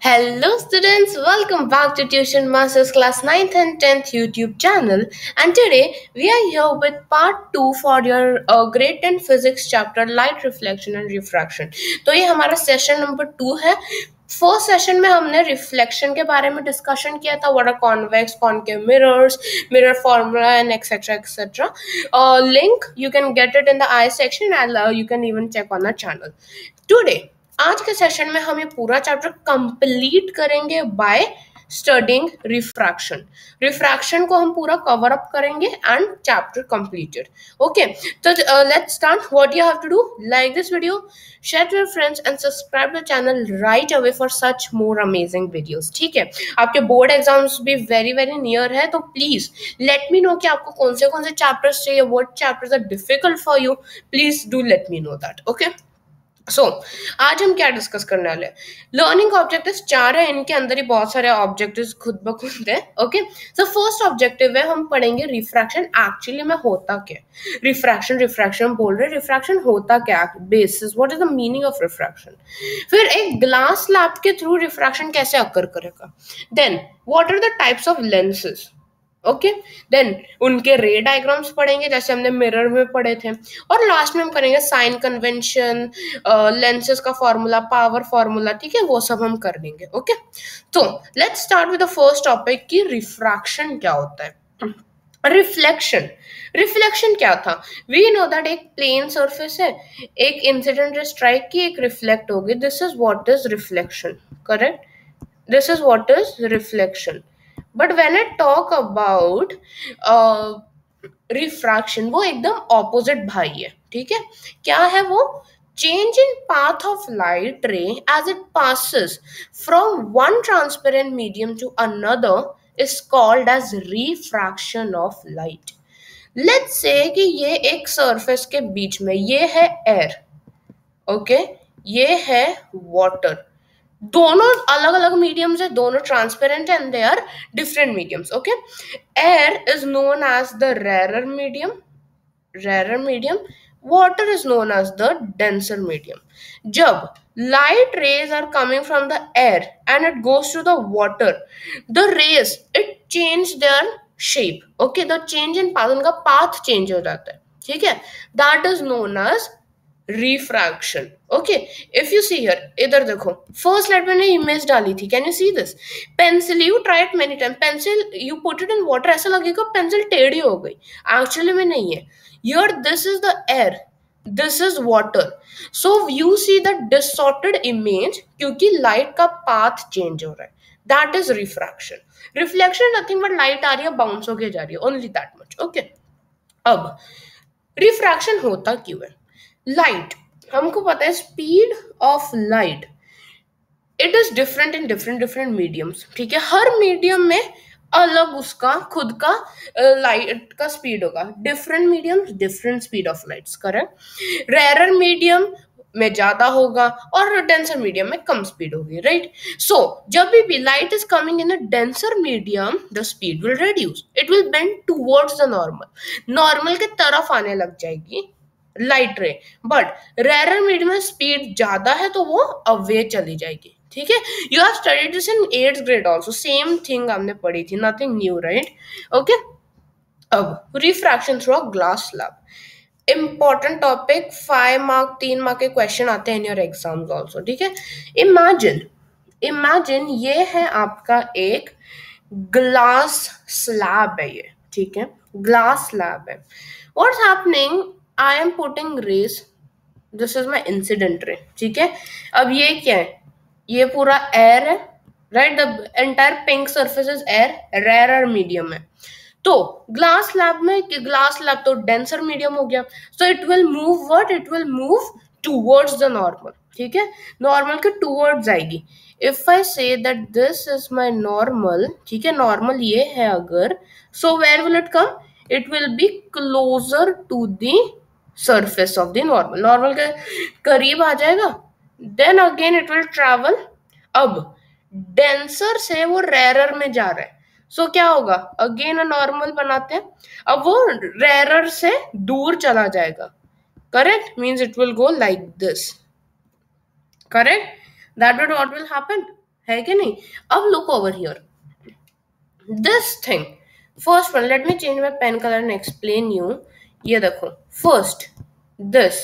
Hello students, welcome back to Tuition Masters class 9th and 10th YouTube channel, and today we are here with part 2 for your grade 10 physics chapter light reflection and refraction. तो ये हमारा session number 2 है. First session में हमने reflection के बारे में discussion किया था. What are convex, concave mirrors, mirror formula and etcetera etcetera. Link you can get it in the I section and you can even check on the channel. Today आज के session में हम ये पूरा चैप्टर कंप्लीट करेंगे by studying refraction. Refraction को हम पूरा कवर अप करेंगे एंड चैप्टर कंप्लीटेड. ओके, तो let's start. What you have to do, like this video, share to your friends and subscribe the channel right away for such more amazing videos. ठीक है, आपके board exams भी very very near है, तो please let me no कि आपको कौन से चैप्टर्स चाहिए, what chapters are difficult for you. Please do let me know that. Okay, so आज हम क्या डिस्कस करने वाले हैं. लर्निंग ऑब्जेक्टिव्स 4 है, इनके अंदर ही बहुत सारे ऑब्जेक्टिव्स खुद ब खुद है. ओके, सो फर्स्ट ऑब्जेक्टिव है, हम पढ़ेंगे रिफ्रैक्शन. एक्चुअली में होता क्या है रिफ्रैक्शन बोल रहे, रिफ्रैक्शन होता क्या, basis what is the meaning of refraction. फिर एक ग्लास स्लैब के थ्रू रिफ्रैक्शन कैसे अकर करेगा. Then what are the types of lenses. Okay, then उनके रे डायग्राम्स पढ़ेंगे जैसे हमने मिरर में पढ़े थे. और लास्ट में हम करेंगे साइन कन्वेंशन, लेंसेज का फॉर्मूला, पावर फॉर्मूला. ठीक है, वो सब हम कर लेंगे. ओके, तो let's start with the first topic की रिफ्रैक्शन क्या होता है. रिफ्लेक्शन क्या था. वी नो दैट एक प्लेन सरफेस है, एक इंसिडेंट स्ट्राइक की, एक रिफ्लेक्ट होगी. This is what is reflection. Correct, this is what is reflection. But when I talk about refraction, वो एकदम ऑपोजिट भाई है. ठीक है, क्या है वो. Change in path of light ray as it passes from one transparent medium to another is called as refraction of light. Let's say कि ये एक सरफेस के बीच में, ये है एयर. ओके, ये है वाटर. दोनों अलग अलग मीडियम्स है, दोनों transparent and they are different mediums. Okay, air is known as the rarer medium, water is known as the denser medium. जब light rays are coming from the air and it goes to the water, the rays it change their shape. Okay, the change in path, उनका path change हो जाता है. ठीक है, that is known as refraction. Okay, if you see here, इधर देखो, first slide मैंने image डाली थी. Can you see this pencil. You try it many time. Pencil you put it in water, ऐसा लगेगा पेंसिल टेढ़ी हो गई. एक्चुअली में नहीं है. Here this is the air, this is water. So you see the distorted image क्योंकि light का पाथ चेंज हो रहा है. That is refraction. Reflection nothing but light आ रही है, बाउंस होके जा रही है, ओनली दैट मच. ओके, अब रिफ्रैक्शन होता क्यों है. लाइट, हमको पता है speed of light it is different in different mediums. ठीक है, हर मीडियम में अलग उसका खुद का लाइट का स्पीड होगा. Different mediums different speed of lights. Correct, rare medium में ज्यादा होगा और डेंसर मीडियम में कम स्पीड होगी. राइट, सो जब भी light is coming in a denser medium the speed will reduce, it will bend towards the normal के तरफ आने लग जाएगी light ray. But rare medium में स्पीड ज्यादा है तो वो अवे चली जाएगी. ठीक है, you have studied this in 8th grade also. Same thing हमने पढ़ी थी, नथिंग न्यू. Right, okay. अब refraction through a glass slab, important topic. 5 mark 3 mark के क्वेश्चन आते हैं इन योर एग्जाम्स आल्सो. ठीक है, इमेजिन ये है आपका एक ग्लास स्लैब है ये. ठीक है, ग्लास स्लैब है. What's happening, I am putting rays. This is my incident ray. ठीक है, अब ये क्या है, ये पूरा एयर है. Right, the entire pink surface is air, rare medium है. तो ग्लास स्लैब में, ग्लास स्लैब तो डेंसर मीडियम हो गया. So it will move what, it will move towards the normal. ठीक है, नॉर्मल के टूवर्ड्स आएगी. If I say that this is my normal, ठीक है, नॉर्मल ये है अगर, so where will it come, it will be closer to the surface of the normal के करीब आ जाएगा. Then again it will travel. अब डेंसर से वो रेयर में जा रहा है, सो क्या होगा, अगेन नॉर्मल बनाते हैं. अब वो रेयर से दूर चला जाएगा. Correct, means it will go like this. Correct, that would what will happen. है कि नहीं? अब look over here, this thing, first one, let me change my pen colour and explain you. ये देखो, first this,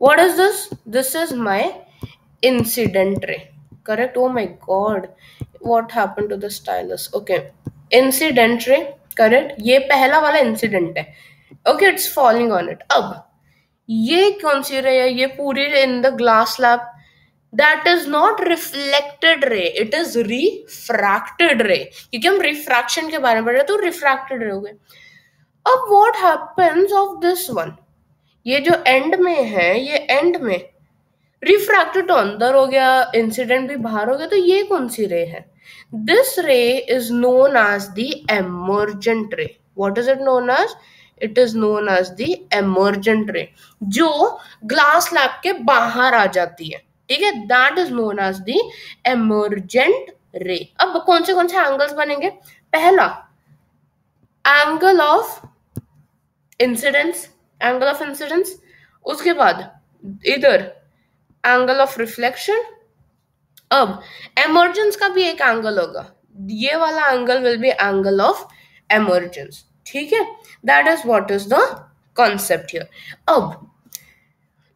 what is this? This is my incident ray, correct? Oh my god, what happened to the stylus? Okay, incident ray, correct. ये पहला वाला incident है. Okay, it's falling on it. अब ये कौन सी रे है? ये पूरी रे in the glass slab, that is not reflected ray, it is refracted रे. क्योंकि हम रिफ्रैक्शन के बारे में पढ़ रहे हैं, तो रिफ्रैक्टेड रे हो गए. अब what happens of this one, ये जो एंड में है, ये एंड में रिफ्रैक्टेड तो अंदर हो गया, इंसिडेंट भी बाहर हो गया, तो ये कौन सी रे है? This ray is known as the emergent ray. What is it known as? It is known as the emergent ray, जो ग्लास स्लैब के बाहर आ जाती है. ठीक है, that is known as the emergent ray. अब कौन से एंगल्स बनेंगे? पहला, angle of incidence, angle of incidence. उसके बाद इधर एंगल ऑफ रिफ्लेक्शन. अब एमर्जेंस का भी एक एंगल होगा, ये वाला angle will be angle of emergence. ठीक है, that is what is the concept here. अब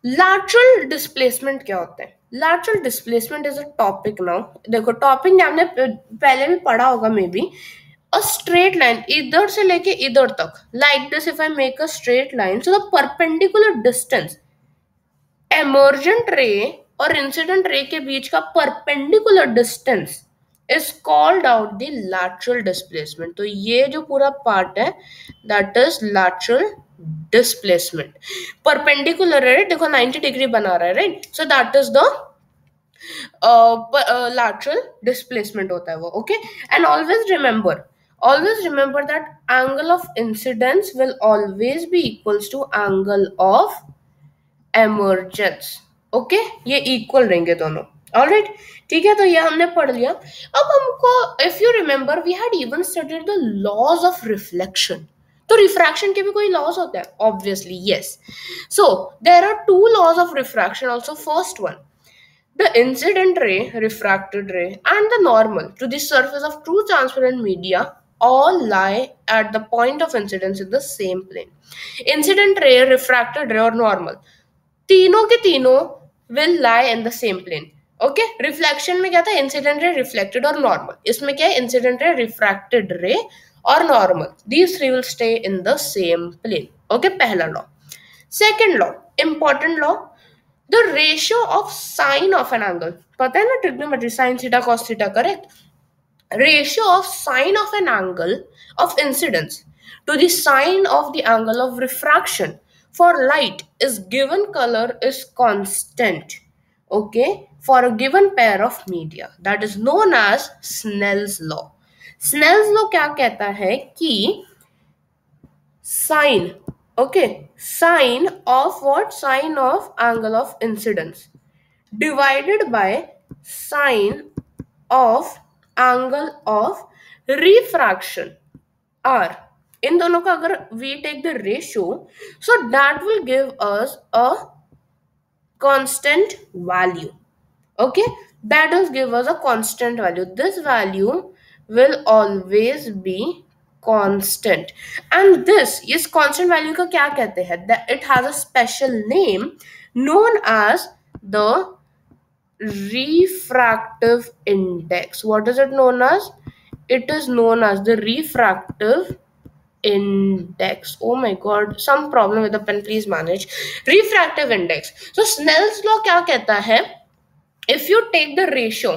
लैटरल डिस्प्लेसमेंट क्या होता है? Lateral displacement is a topic now. देखो, टॉपिक हमने पहले भी पढ़ा होगा may be. A straight line इधर से लेके इधर तक, like this, if I make a straight line, so the perpendicular distance emergent रे और इंसिडेंट रे के बीच का perpendicular distance is called out the lateral displacement. तो ये जो पूरा पार्ट है, that is lateral displacement. Perpendicular है, देखो 90 डिग्री बना रहा है, right? So that is the lateral displacement होता है वो. Okay, and always remember that angle of incidence will always be equals to angle of emergence. Okay, ये equal रहेंगे दोनों. Alright, ठीक है, तो ये हमने पढ़ लिया. अब हमको, if you remember, we had even studied the laws of reflection. तो रिफ्रैक्शन के भी कोई लॉज होते हैं? Obviously yes. So there are two laws of refraction also. First one, the incident ray, refracted ray, and the normal to the surface of true transparent media all lie at the point of incidence in the same plane. Incident ray, refracted ray और normal, तीनों के तीनों will lie in the same plane. Okay, reflection में क्या था? Incident ray, reflected और normal. इसमें क्या है? इंसिडेंट रे, रिफ्रैक्टेड रे और normal. These three will stay in the same plane. Okay, पहला law. Second law, important law, the ratio of sine of an angle. पता है ना trigonometry, sine theta cos theta, correct? Ratio of sine of an angle of incidence to the sine of the angle of refraction for light is given color is constant. Okay, for a given pair of media, that is known as Snell's law. Snell's law क्या कहता है कि sine, okay, sine of what? Sine of angle of incidence divided by sine of angle of refraction r, इन दोनों का अगर we take the ratio, so that will give us a constant value. Okay, that will give us a constant value. This value will always be constant. And this constant value का क्या कहते हैं? That it has a special name known as the refractive index. What is it known as? It is known as the refractive index. Oh my god, some problem with the pen, please manage. Refractive index. So Snell's law क्या कहता है? If you take the ratio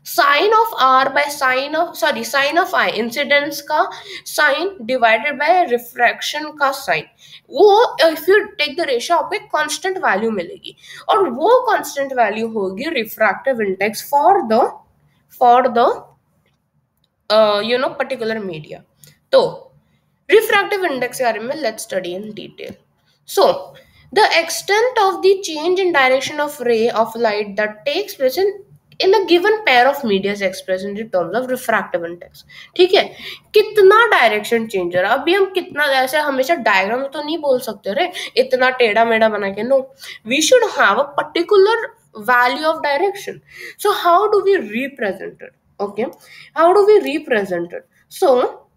sine of r by sine of I, incidence का sine divided by refraction का sine, वो if you take the ratio आपको एक constant value मिलेगी, और वो constant value होगी refractive index for the particular media. तो refractive index के बारे में let's study in detail. So the extent of the change in direction of ray of light that takes place in a given pair of media is expressed in terms of refractive index. ठीक है, कितना direction change हो रहा है. अभी हम कितना, ऐसे हमेशा डायग्राम में तो नहीं बोल सकते रे, इतना टेढ़ा मेढ़ा बना के. No, we should have a particular value of direction. So how do we represent it? Okay, how do we represent it? So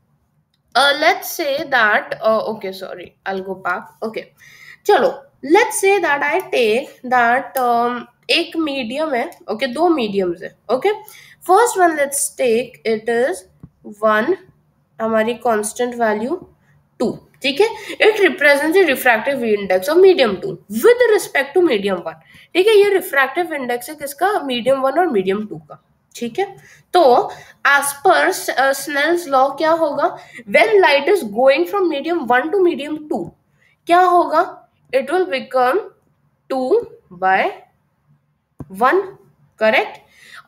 let's say that okay, sorry, I'll go back. Okay, चलो, let's say that I take that एक medium है. Okay, दो mediums है. Okay, first one let's take it is one, हमारी constant value 2. ठीक है, it represent the refractive index of medium 2 with respect to medium 1. ठीक है, ये रिफ्रैक्टिव इंडेक्स है किसका? मीडियम 1 और मीडियम 2 का. ठीक है, तो एज पर स्नेल्स लॉ क्या होगा? When light is going from medium 1 to medium 2, क्या होगा? It will become 2/1. करेक्ट.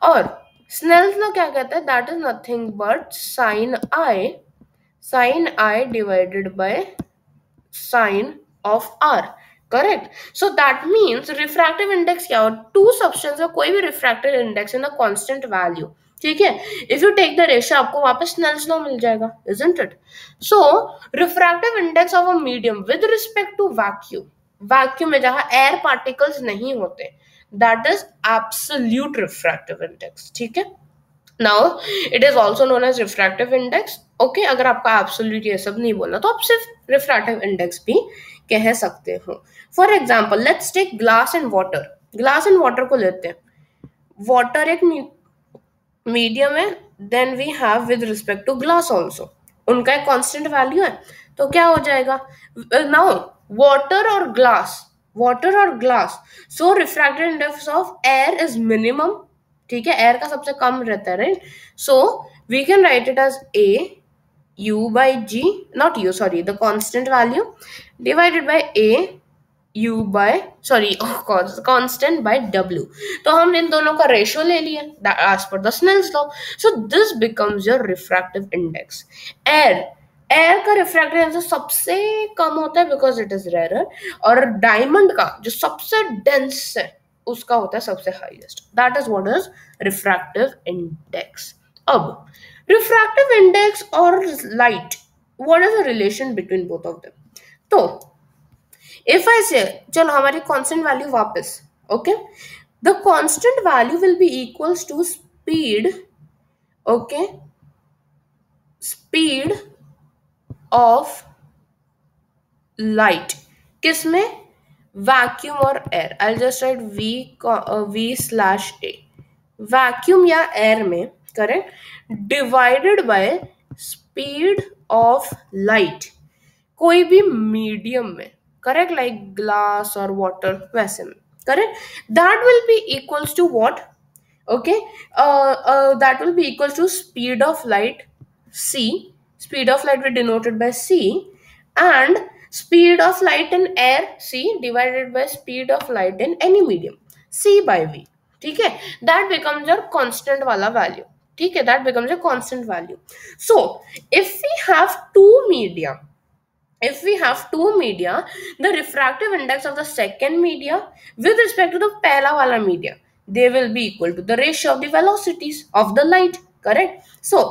और स्नेल्स लॉ क्या कहता है? That is nothing but sin I divided by sin of r. Correct. So that means refractive index क्या हो? Two substance का कोई भी refractive index in a constant value. ठीक है, if you take the ratio आपको वापस स्नेल्स लॉ मिल जाएगा, isn't it? So refractive index of a medium with respect to vacuum, vacuum में जहां एयर पार्टिकल्स नहीं होते, that is absolute refractive index. ठीक है, now it is also known as refractive index. Okay, अगर आपका एब्सोल्यूट ये सब नहीं बोलना तो आप सिर्फ रिफ्रैक्टिव इंडेक्स भी कह सकते हो. For example let's take glass and water. Glass and water को लेते हैं. वाटर एक मीडियम है, then we have with respect to glass also, उनका एक कांस्टेंट वैल्यू है. तो क्या हो जाएगा? नाउ वाटर और glass, so refractive index of air is minimum. ठीक है, एयर का सबसे कम रहता है, right? So we can write it as a u by g, not u, sorry, the constant value divided by a u by, sorry, constant by w. तो हम इन दोनों का रेशियो ले लिए as per the Snell's law. So this becomes your refractive index. Air का refractive index सबसे कम होता है बिकॉज इट इज रेयर, और डायमंड का जो सबसे डेंस है उसका होता है सबसे highest. That is what is refractive index. अब रिफ्रैक्टिव इंडेक्स और light, what is the relation between both of them? तो इफ आई से, चलो हमारी कांस्टेंट वैल्यू वापस. Okay, the constant value will be equals to speed. Okay, speed of light किसमें? Vacuum और air. I just write v/a. Vacuum या air में, correct, divided by speed of light कोई भी medium में, करेक्ट, लाइक ग्लास और water, वैसे में, correct. That will be equals to what? Okay, that will be equals to speed of light c. Speed of light will be denoted by c, and speed of light in air c divided by speed of light in any medium c by v. ठीक है, that becomes your constant वाला value. ठीक है, that becomes a constant value. So if we have two media, the refractive index of the second media with respect to the पहला वाला media, they will be equal to the ratio of the velocities of the light. Correct? So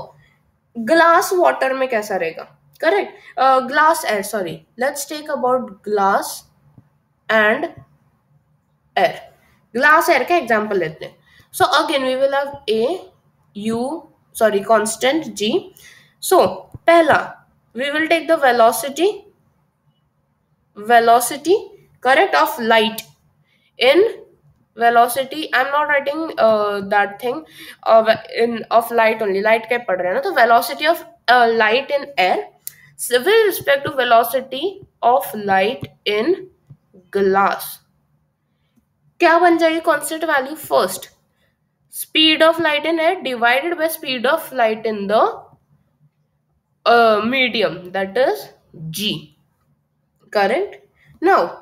glass water में कैसा रहेगा? Correct. Glass air, sorry, let's take about glass and air. Glass air का example लेते हैं. So again we will have a you, sorry, constant G. So पहला we will take the velocity, correct, of light in velocity. I'm not writing that thing of light only. Light क्या पढ़ रहे हैं ना, तो velocity of light in air with respect to velocity of light in glass, क्या बन जाएगी constant value? First, speed of light in air divided by speed of light in the medium, that is g. Correct. Now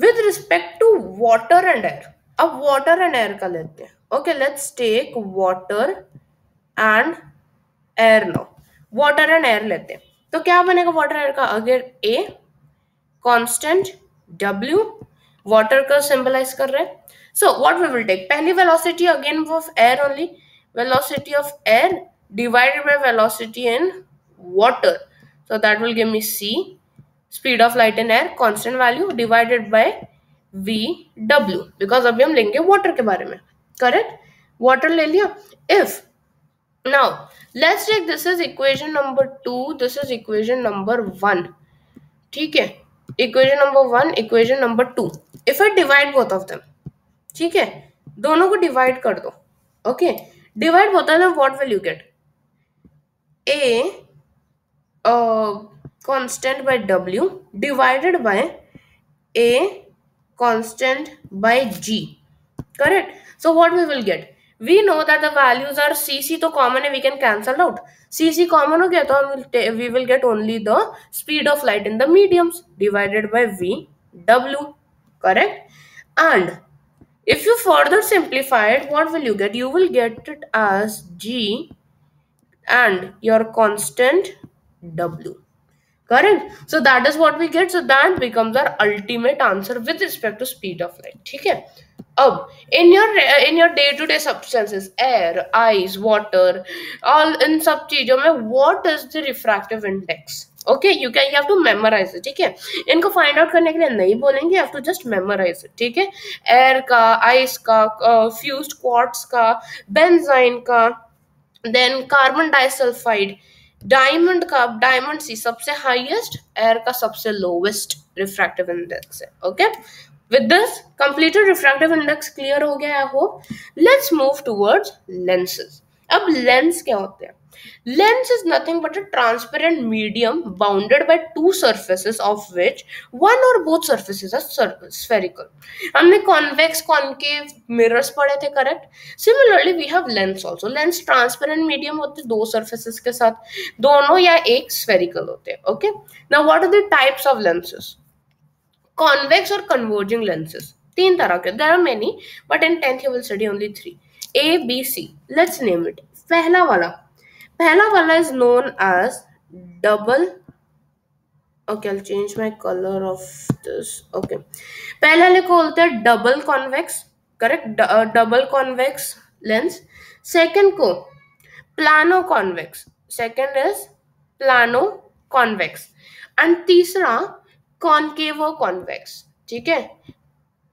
with respect to water and air, अब water and air का लेते हैं. Okay, let's take water and air now. Water and air लेते हैं, तो क्या बनेगा water air का? अगर a constant w, water का symbolize कर रहे हैं. So what we will take? पहली velocity again of air only, velocity of air divided by velocity in water. So that will give me c, speed of light in air, constant value, divided by V W, because अभी हम लेंगे water के बारे में, correct? Water ले लिया. If now let's take this is equation number 2, this is equation number 1. ठीक है, equation number 1, equation number 2. If I divide both of them, ठीक है, दोनों को डिवाइड कर दो. Okay, divide both of them, what will you get? A constant by W divided by A constant by G. Correct? So what we will get? We know that the values are CC तो common है, we can cancel out. CC common हो गया तो we will get only the speed of light in the mediums divided by V W. Correct? And if you further simplify it, what will you get? You will get it as G and your constant W. Correct? So that is what we get. So that becomes our ultimate answer with respect to speed of light. ठीक है? अब in your day to day substances, air, ice, water, all इन सब चीजों में what is the refractive index? Okay, you have to memorize it. ठीक है, इनको find out करने के लिए नहीं बोलेंगे, have to just memorize it. ठीक है, एयर का, आइस का, फ्यूज्ड क्वार्ट्ज का, बेंजाइन का, देन कार्बन डाइसल्फाइड, डायमंड का, डायमंड सी सबसे हाईएस्ट, एयर का सबसे लोवेस्ट रिफ्रैक्टिव इंडेक्स है. Okay, with this completed refractive index clear हो गया. I hope. Let's move towards lenses. अब लेंस क्या होते हैं? Lens is nothing but a transparent medium bounded by two surfaces of which one or both surfaces are spherical. हमने convex, concave, mirrors पढ़े थे, correct? Similarly, we have lens also. Lens transparent medium होते हैं दो surfaces के साथ, दोनों या एक spherical होते हैं. Okay? Now, what are the types of lenses? Convex or converging lenses. तीन तरह के. There are many, but in 10th you will study only 3. A, B, C. Let's name it. पहला वाला is known as double. Okay, I'll change my color of this. Okay, पहले वाले को बोलते हैं double convex, correct? Double convex lens. Second को plano convex. Second is plano convex. And तीसरा concavo convex. ठीक है,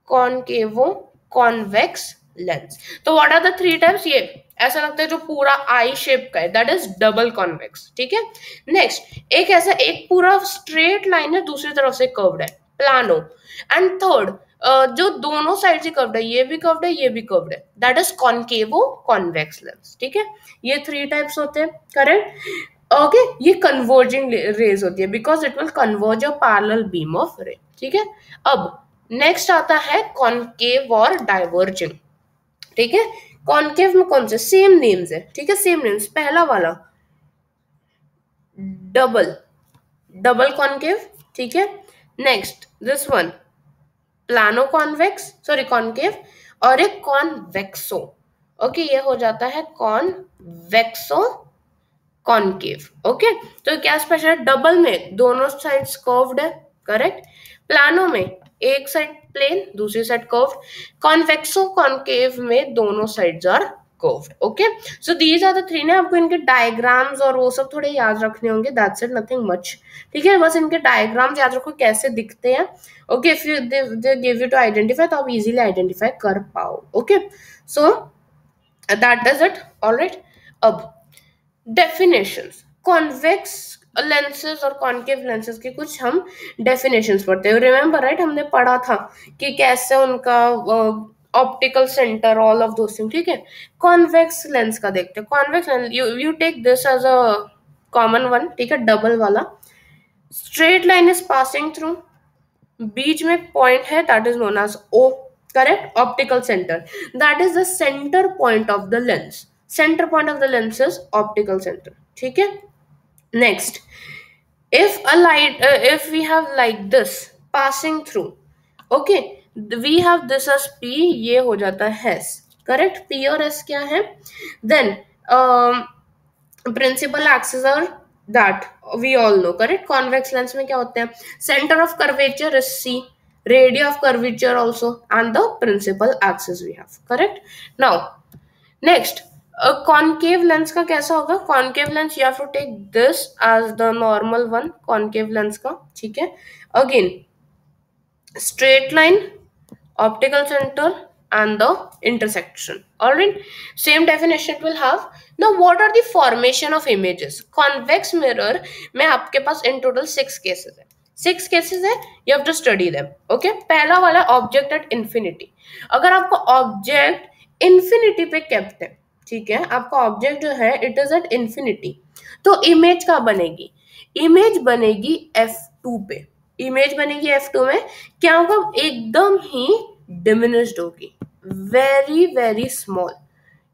concavo convex lens. तो what are the three types? ये ऐसा लगता है जो पूरा आई शेप का है, दैट इज डबल कॉन्वेक्स. ठीक है, नेक्स्ट एक ऐसा एक पूरा स्ट्रेट लाइन है, दूसरी तरफ से कर्व्ड है, प्लानो. एंड थर्ड जो दोनों साइड से कर्व्ड है, ये भी कर्व्ड है, ये भी कर्व्ड है, that is concavo convex lens. ठीक है, ये थ्री टाइप्स होते हैं, करेक्ट? ओके, ये कन्वर्जिंग रेज होती है because it will converge a parallel beam of रे. ठीक है, अब नेक्स्ट आता है कॉन्केव और डाइवर्जिंग. ठीक है, कॉन्केव में कौन से? सेम नेम्स है. ठीक है, सेम नेम्स. पहला वाला डबल कॉन्केव. ठीक है, next this one plano convex, sorry concave, और एक कॉन्वेक्सो. ओके, ये हो जाता है कॉन्वेक्सो कॉन्केव. ओके, तो क्या स्पेशल है? डबल में दोनों साइड्स कर्व्ड है, करेक्ट? प्लानो में एक साइड प्लेन, दूसरी साइड कर्व्ड. कॉन्वेक्सो कॉन्केव में दोनों sides are curved. Okay, so these are the three. ना आपको इनके डायग्राम्स और वो सब थोड़े याद रखने होंगे, दैट्स इट, नथिंग मच. ठीक है, बस इनके डायग्राम्स याद रखो कैसे दिखते हैं. Okay, if you they give you to identify तो आप इजीली आइडेंटिफाई कर पाओ. Okay, so that is it. Alright, अब डेफिनेशंस. कॉन्वेक्स लेंसेज और कॉन्केव लेंसेज के कुछ हम डेफिनेशंस पढ़ते हैं. रिमेम्बर राइट, हमने पढ़ा था कि कैसे उनका optical centre, all of those thing. ठीक है, कॉन्वेक्स लेंस का देखते हैं. Convex lens, you take this as a common one. ठीक है, डबल वाला, straight line is passing through, बीच में पॉइंट है, that is known as O. Correct? Optical centre, that is the centre point of the lens. Center point of the lens is optical center. ठीक है, next, if a light if we have like this passing through, okay, we have this as P, ये हो जाता है S. correct? P और S क्या है? then principal axis are that we all know. correct? convex lens में क्या होते हैं? center of curvature is C, radii of curvature also, and the principal axis we have. correct? now next, concave lens का कैसा होगा? Concave lens you have to take this as the normal one, concave lens का. ठीक है, again straight line, optical center and the intersection. All right, same definition will have. Now what are the formation of images? Convex mirror में आपके पास in total 6 cases है. 6 cases है, you have to study them. Okay, पहला वाला object at infinity. अगर आपको object infinity पे kept है, ठीक है, आपका ऑब्जेक्ट जो है इट इज एट इंफिनिटी, तो इमेज कहाँ बनेगी? इमेज बनेगी F2 पे. इमेज बनेगी F2 में. क्या होगा? एकदम ही डिमिनिश्ड होगी, वेरी वेरी स्मॉल,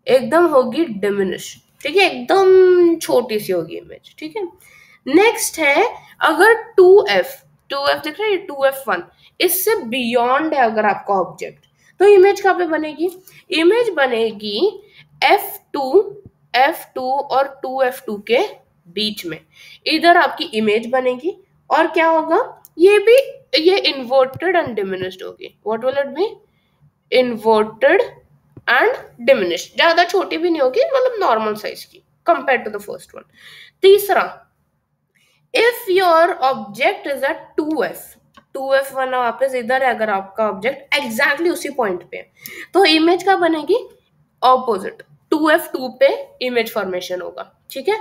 एकदम होगी डिमिनिश. ठीक है, एकदम छोटी सी होगी इमेज. ठीक है, नेक्स्ट है अगर 2F, 2F दिख रहा है, 2F1, इससे बियॉन्ड है अगर आपका ऑब्जेक्ट, तो इमेज कहाँ पे बनेगी? इमेज बनेगी F2, F2 और 2F2 के बीच में. इधर आपकी इमेज बनेगी और क्या होगा? ये भी, ये इन्वर्टेड एंड डिमिनिश्ड होगी. What will it be? Inverted and diminished. ज्यादा छोटी भी नहीं होगी, मतलब नॉर्मल साइज की compare to the first one. तीसरा, if your object is at 2F, 2F1 वापस इधर है अगर आपका ऑब्जेक्ट एग्जैक्टली उसी पॉइंट पे है, तो इमेज का बनेगी ऑपोजिट. 2F2 पे इमेज फॉर्मेशन होगा. ठीक है,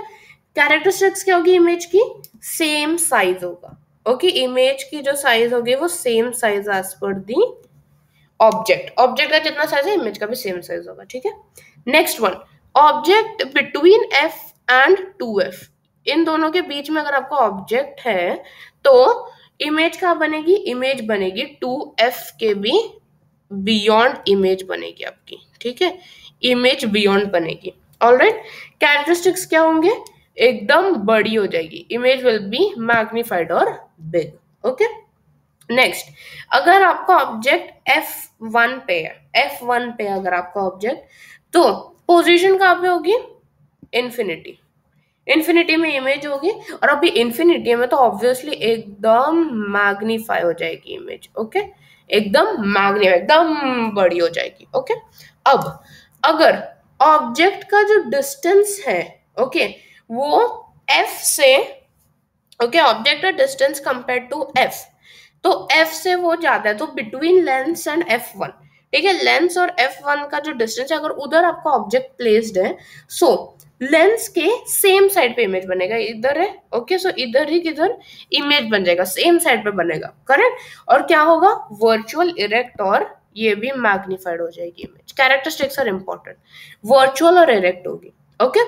कैरेक्टरिस्टिक्स क्या होगी इमेज की? सेम साइज होगा. ओके, इमेज की जो साइज होगी वो same size as per the object. Object का जितना साइज है इमेज का भी सेम साइज होगा. ठीक है, next one, object between F and 2F. इन दोनों के बीच में अगर आपका ऑब्जेक्ट है तो इमेज कहाँ बनेगी? इमेज बनेगी 2F के भी बियॉन्ड इमेज बनेगी आपकी. ठीक है, इमेज बियॉन्ड बनेगी. ऑलराइट, कैरेक्टरिस्टिक्स क्या होंगे? एकदम बड़ी हो जाएगी. इमेज विल बी मैग्निफाइड और बिग. ओके, नेक्स्ट, अगर आपका ऑब्जेक्ट F1 पे है, F1 पे अगर आपका ऑब्जेक्ट, तो पोजीशन कहाँ पे होगी? इन्फिनिटी. इन्फिनिटी में इमेज होगी, और अभी इन्फिनिटी में तो ऑब्वियसली एकदम मैग्नीफाई हो जाएगी इमेज. ओके, एकदम मैग्नीफाई, एकदम बड़ी हो जाएगी. ओके, अब अगर ऑब्जेक्ट का जो डिस्टेंस है, ओके, वो F से, ओके, ऑब्जेक्ट का डिस्टेंस कंपेयर टू F, तो F से वो ज्यादा है, तो बिटवीन लेंस एंड F1. ठीक है, लेंस और F1 का जो डिस्टेंस है, अगर उधर आपका ऑब्जेक्ट प्लेस्ड है, सो लेंस के सेम साइड पे इमेज बनेगा. इधर है, ओके, सो इधर ही किधर इमेज बन जाएगा, सेम साइड पे बनेगा. करेक्ट, और क्या होगा? वर्चुअल, इरेक्ट और ये भी मैग्निफाइड हो जाएगी image. Characteristics are important, virtual और इरेक्ट होगी. Okay,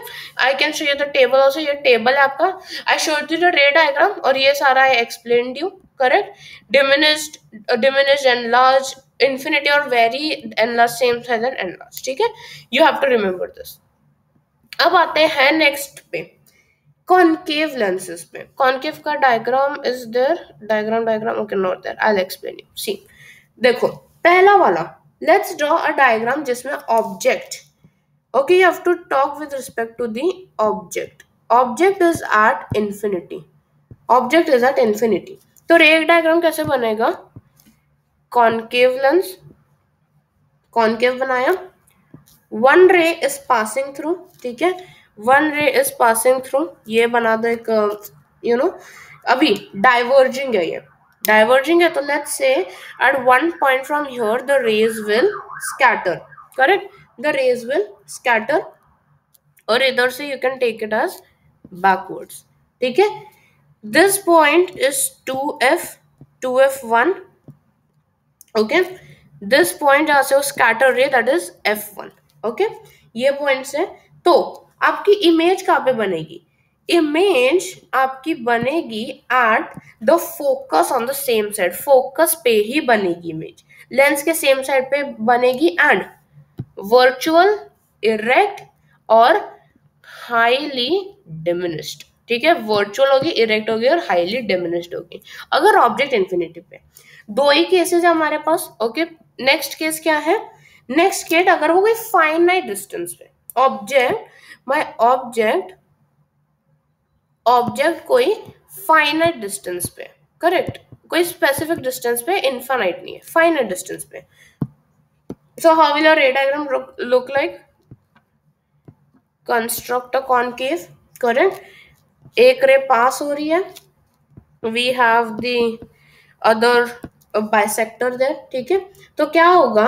I can show you the table also. ये टेबल है आपका. I showed you the ray diagram और ये सारा I explained you. Correct, diminished, diminished, enlarge, infinity और very enlarge, same size and enlarge. ठीक है, you have to remember this. अब आते हैं नेक्स्ट पे, कॉनकेव लेंसेज पे. कॉनकेव का diagram is there, diagram okay, not there, I will explain you. See, देखो पहला वाला, लेट्स ड्रॉ अ डायग्राम जिसमें object, okay, you have to talk with respect to the object. Object is at infinity. Object is at infinity. तो रे diagram कैसे बनेगा? Concave lens, concave बनाया, one रे इज पासिंग थ्रू. ठीक है, one रे इज पासिंग थ्रू, ये बना दो एक, यू नो, अभी डाइवर्जिंग है, ये डाइवर्जिंग है, तो let's say at one point from here the rays will scatter. Correct, the rays will scatter, और इधर से you can take it as backwards. ठीक है, this point is 2F, 2F1. okay, this point जहाँ से वो scatter ray, that is F1. okay, ये points है. तो आपकी इमेज कहाँ पे बनेगी? इमेज आपकी बनेगी at the focus on the same side. Focus पे ही बनेगी इमेज, लेंस के सेम साइड पे बनेगी, एंड वर्चुअल, इरेक्ट और हाईली डिमिनिश्ड. ठीक है, वर्चुअल होगी, इरेक्ट होगी और हाईली डिमिनिश्ड होगी अगर ऑब्जेक्ट इन्फिनिटी पे. दो ही केसेस है हमारे पास. ओके, नेक्स्ट केस क्या है? नेक्स्ट केस अगर वो कोई फाइनाइट डिस्टेंस पे ऑब्जेक्ट, माय ऑब्जेक्ट कोई फाइनाइट डिस्टेंस पे, करेक्ट, कोई स्पेसिफिक डिस्टेंस पे, इनफाइनाइट नहीं है, फाइनाइट डिस्टेंस पे. So how will your ray diagram look like? Construct a concave. Correct. एक रे पास हो रही है. We have the other bisector there, ठीक है। तो क्या होगा,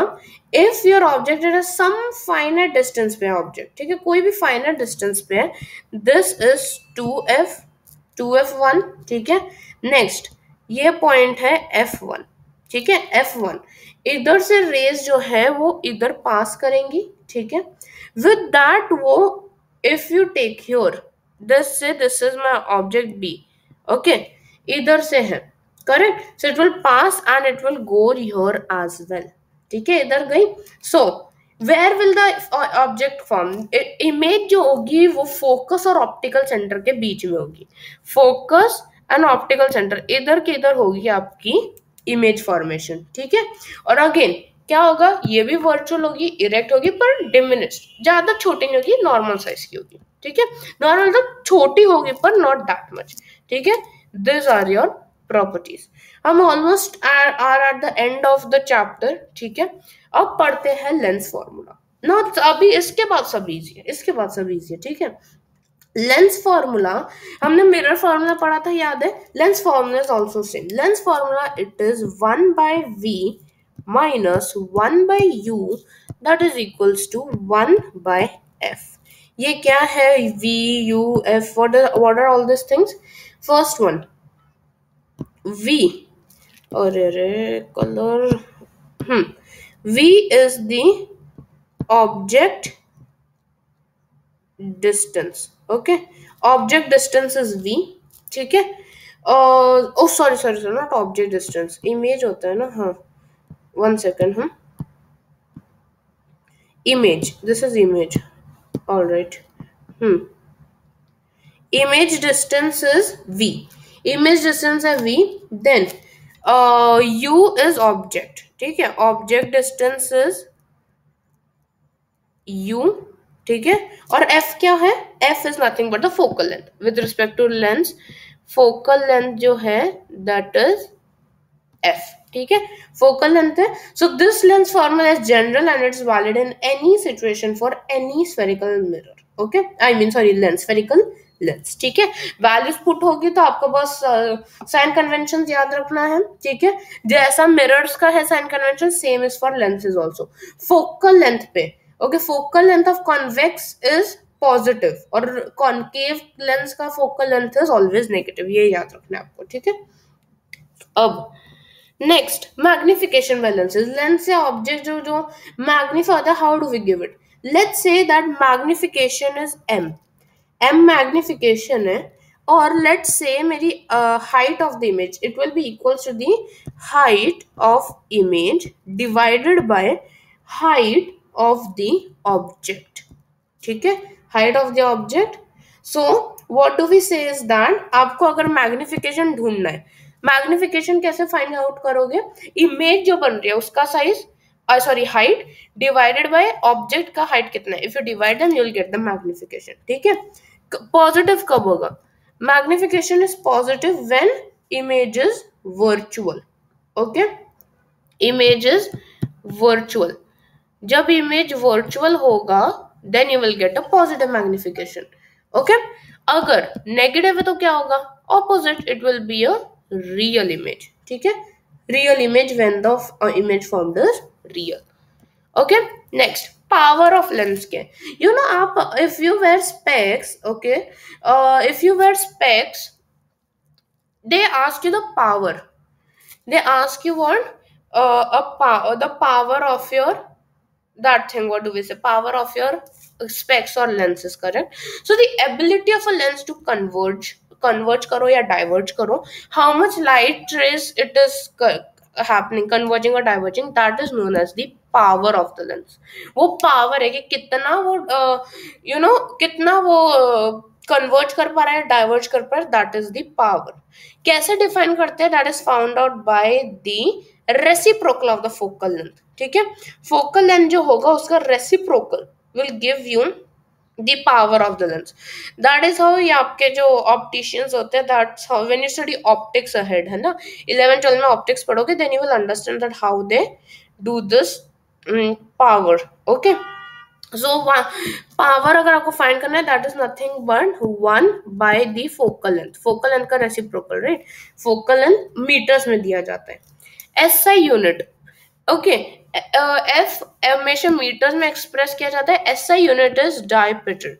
if your object at some finite distance पे है ऑब्जेक्ट, ठीक है, कोई भी फाइनाइट डिस्टेंस पे है, दिस इज 2f 1, ठीक है। नेक्स्ट ये पॉइंट है f1, ठीक है, f1 इधर से रेज जो है वो इधर पास करेंगी, ठीक है। विद दैट वो, if you take your this say, this is my object b, okay, इधर से है, correct, so it will pass and it will go here as well, ठीक है, इधर गई। So where will the object form, image जो होगी वो फोकस और ऑप्टिकल सेंटर के बीच में होगी, फोकस एंड ऑप्टिकल सेंटर इधर के इधर होगी आपकी इमेज फॉर्मेशन, ठीक है। और अगेन क्या होगा, ये भी वर्चुअल होगी, इरेक्ट होगी, पर डिमिनिश्ड, ज्यादा छोटी नहीं होगी, नॉर्मल साइज की होगी, ठीक है। नॉर्मल तो छोटी होगी पर नॉट दैट मच, ठीक है। This are your properties. हम almost are at the end of the chapter, ठीक है। अब पढ़ते हैं लेंस फॉर्मूला ना, अभी इसके बाद सब इजी है, इसके बाद सब इजी है, ठीक है। लेंस फॉर्मूला, हमने मिरर फॉर्मूला पढ़ा था, याद है। Lens formula is also same. Lens formula it is 1/v minus 1/u that is equals to 1/f. ये क्या है, v u f, what are all these things? First one, v, अरे colour, v is the object distance, okay, object distance is v, ठीक है। Oh sorry sorry sorry, not object distance, image होता है ना, हाँ, 1 second, image, this is image, all right, image distance is v, image distance है v, then u is object, ठीक है, object distance is u, ठीक है। और f क्या है, f is nothing but the focal length, with respect to lens focal length जो है that is f, ठीक है, फोकल लेंथ है। So this lens formula is general and it's valid in any situation for any spherical mirror, okay, I mean sorry lens, spherical lens, ठीक है। Values put होगी तो आपको बस साइन कन्वेंशन याद रखना है, ठीक है। जैसा मिरर्स का है sign convention, same is for lenses also. Focal length पे, okay, focal length of convex is positive और कॉन्केव लेंस का focal length is always negative, ये याद रखना है आपको, ठीक है। अब next, magnification by lenses, lens से ऑब्जेक्ट जो मैग्निफाई होता है, how do we give it, let's say that magnification is m magnification है, और लेट्स से मेरी height of the image, it will be equals to the height of image divided by height of the object, ठीक है, height of the object. So what do we say is that, आपको अगर magnification ढूंढना है, magnification कैसे find out करोगे, image जो बन रही है उसका size, sorry height divided by object का हाइट कितना है, if you divide them you will get the magnification, ठीक है। पॉजिटिव कब होगा, magnification is positive when image is virtual, okay, image is virtual, जब इमेज वर्चुअल होगा then you will get a positive magnification, okay. अगर negative है तो क्या होगा, opposite, it will be a real image, ठीक है, real image when the image formed is real, okay. Next, power of lens के, you know आप if you wear specs, okay, if you wear specs they ask you the power, they ask you what, the power of your that thing, what do we say, power of your specs or lenses, correct? So the ability of a lens to converge करो या diverge करो, how much light rays it is happening, converging or diverging, that is known as the power of the lens. वो power है कि कितना वो कितना वो कन्वर्ज कर पा रहा है, डाइवर्ज कर पा रहा है, दैट इज द पावर। कैसे डिफाइन करते हैं, that is found out by the reciprocal of the focal length, ठीक है। फोकल लेंथ जो होगा उसका reciprocal will give you the power of the lens, that is how. ये आपके जो ऑप्टिशियंस होते हैं, that's how when you study optics ahead, है ना, 11th-12 में ऑप्टिक्स पढ़ोगे, then you will understand that how they do this power, okay. So power अगर आपको फाइंड करना है, that is nothing but 1 by the focal length, focal length का reciprocal, right, focal length metres में दिया जाता है। SI unit, okay. एफ हमेशा मीटर्स में एक्सप्रेस किया जाता है। SI unit is dioptre.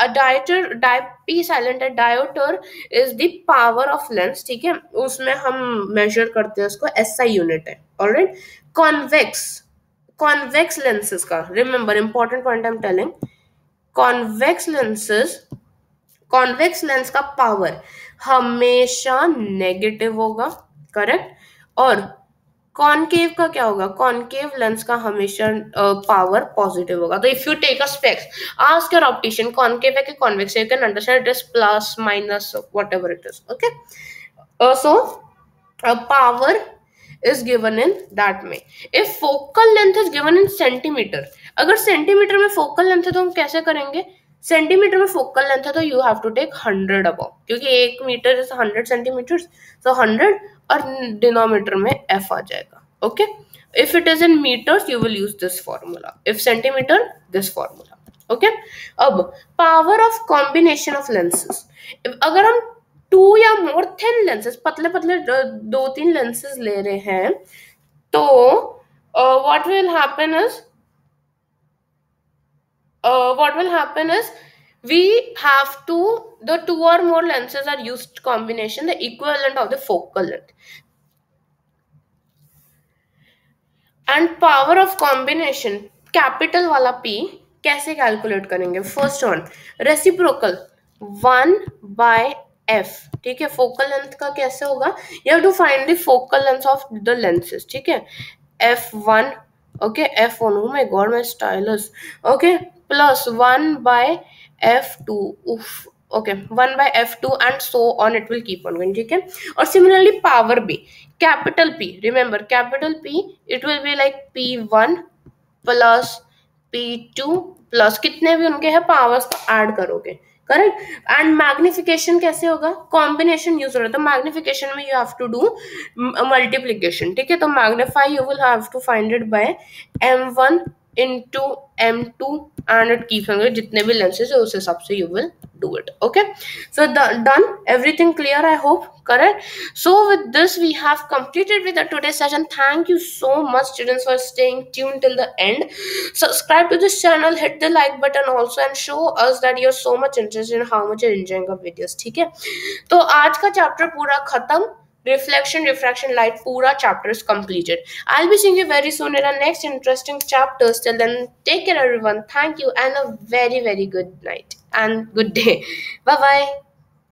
Dioptre डायपी साइलेंट है। Dioptre is the power of lens, ठीक है, उसमें हम मेजर करते हैं उसको, SI यूनिट है। ऑलराइट। कॉन्वेक्स, कॉन्वेक्स लेंसेज का remember important point I am telling, convex lenses, convex lens का पावर हमेशा नेगेटिव होगा, करेक्ट। और कॉनकेव का क्या होगा, कॉनकेव लेंस का हमेशा पावर पॉजिटिव होगा। तो if you take a specs, ask your optician concave है कि convex, you can understand it is plus minus whatever it is, okay. So power is given in that way. If focal length is given in centimeter, अगर centimetre में focal length है तो हम कैसे करेंगे, centimetre में फोकल लेंथ है तो you have to take 100 above, क्योंकि 1 मीटर इज 100 सेंटीमीटर, सो 100 और डिनोमीटर में एफ आ जाएगा, okay. If it is in metres you will use this formula, if centimetre this formula, okay. अब power of combination of lenses, अगर हम 2 या मोर thin lenses, पतले पतले 2-3 लेंसेज ले रहे हैं, तो what will happen is, we have to, the 2 or more lenses are used combination, the equivalent of the focal length. And power of combination, capital वाला P कैसे कैलकुलेट करेंगे, फर्स्ट वन रेसिप्रोकल 1/f, ठीक है। Focal length का कैसे होगा, you have to find the focal length of the lenses, ठीक है। F1, okay, F1, oh my god my stylus, okay, plus 1/f2, उफ, okay, 1/f2 and so on, it will keep on going, ठीक है। और similarly power भी, capital P, remember capital P, it will be like P1 plus P2 plus कितने भी उनके हैं powers को ऐड करोगे, करेक्ट। एंड मैग्निफिकेशन कैसे होगा, कॉम्बिनेशन यूज हो रहा है तो मैग्निफिकेशन में you have to do multiplication, ठीक है। तो magnify you will have to find it by M1 into M2 and it keeps on going, जितने भी lenses है उस हिसाब से you will do it, okay। So done, everything clear I hope, correct। So with this we have completed with the today's session. Thank you so much students for staying tuned till the end. Subscribe to this channel, hit the like button also and show us that you're so much interested in how much you're enjoying our videos, ठीक है। तो आज का chapter पूरा खत्म, reflection, diffraction, light, pura chapter is completed. I'll be seeing you very soon in our next interesting chapters. Till then, take care everyone. Thank you and a very, very good night and good day. Bye bye.